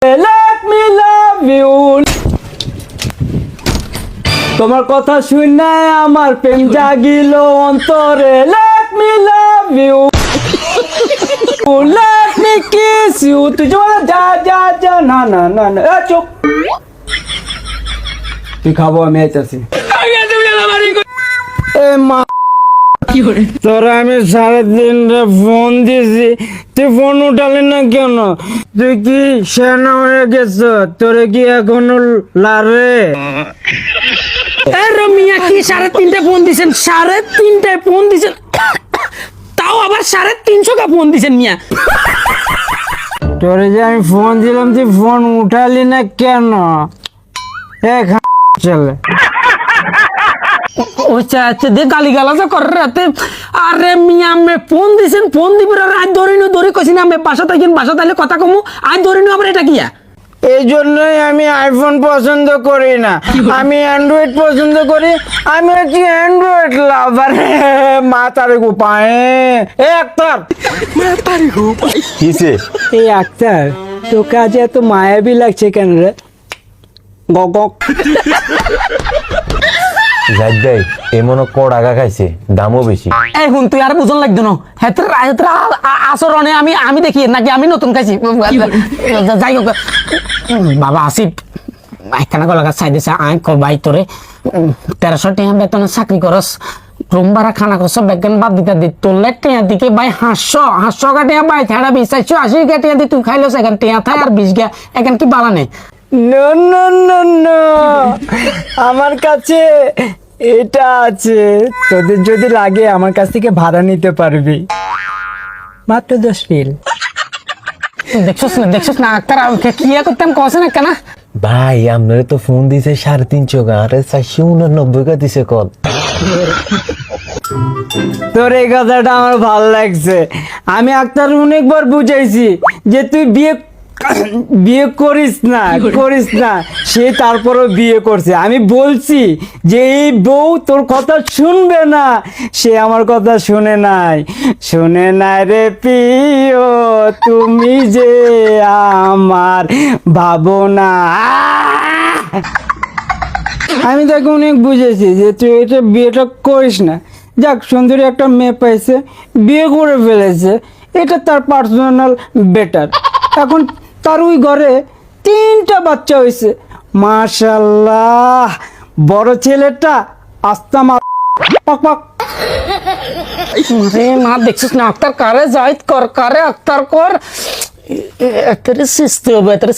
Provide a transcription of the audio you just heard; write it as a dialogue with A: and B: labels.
A: Let me love you. তোমার কথা শুনে আমার প্রেম জাগিল অন্তরে। Let me love you. Let me kiss you. তুই যা না না না না চুপ। তুই খাবো আমি আইতাছি। এ মা তোরা আমি 3:30 ফোন দিয়েছি, তুই ফোন উঠালি না কেন? তুই কি সেনা হয়ে গেছ? তোরে কি এখনো লারে?
B: মিয়া কি 3:30 ফোন দিছেন? 3:30 ফোন দিছেন, তাও আবার 350 কা ফোন দিছেন মিয়া।
A: তোরে যে আমি ফোন দিলাম তুই ফোন উঠালি না কেন? চলে
B: আচ্ছা দে গালি গালাজ করে রাতে। আরে মিয়া আমি ফোন দিছেন, ফোন দিব রাত ধরে কইছি না আমি বাসা থাকেন, বাসা তাইলে কথা কমু আজ ধরিনু। আবার এটা কিয়া?
A: এই জন্যই আমি আইফোন পছন্দ করি না, আমি অ্যান্ড্রয়েড পছন্দ করি। আমি হচ্ছি অ্যান্ড্রয়েড লাভার। মাতারে গোপায় এ আক্তার,
C: কিসে
A: এই আক্তার তোকে আজ এত মায়াবী লাগছে কেন রে? গক
C: যাই দেয় এমন কড় আগা খাইছে, দামও বেশি।
B: এই হুন তুই আর বুঝন লাগতো না হেতরা আচরণে আমি দেখি নাকি আমি নতুন খাইছি। যাই হোক বাবা আসিফ একখানা গলাঘাত চাই দিছে আয় কর ভাই তোরে 1300 টাকা বেতনে চাকরি করস, রুম ভাড়া খানা খরচ বেতন বাদ দিতে দি তোলে টিয়া দিকে ভাই 500 টাকা ভাই থাড়া 480 টাকা দি তুই খাইলো সেখান টিয়া থাই আর 20 গা এখন কি বাড়ানে?
A: নো নো নো নো, আমার কাছে এটা আছে, তোদের যদি লাগে আমার কাছ থেকে ভাড়া নিতে পারবি, মাত্র 10 রিল।
B: দেখছস না আক্তার কি করতাম কছে না কেনা?
C: ভাই আপনারা তো ফোন দিছে 350 গা, আরে 489 গা দিছে কল।
A: তোর এই কথাটা আমার ভালো লাগছে। আমি আক্তার অনেকবার বুঝাইছি যে তুই বিয়ে করিস না, সে তারপরও বিয়ে করছে। আমি বলছি যে এই বউ তোর কথা শুনবে না, সে আমার কথা শুনে নাই রে প্রিয়, তুমি যে আমার ভাবনা। আমি তাকে অনেক বুঝেছি যে তুই এটা বিয়েটা করিস না। যাক, সুন্দরী একটা মেয়ে পাইছে, বিয়ে করে ফেলেছে, এটা তার পার্সোনাল বেটার। এখন তার ওই ঘরে 3টা বাচ্চা হয়েছে, মাশাআল্লাহ। বড় ছেলেটা আস্তা মা পাক পাক।
B: আরে মা দেখছিস না আক্তার কারে জাহিদ কর, কারে আক্তার কর, এতরে সিস্তে হবে, এতরে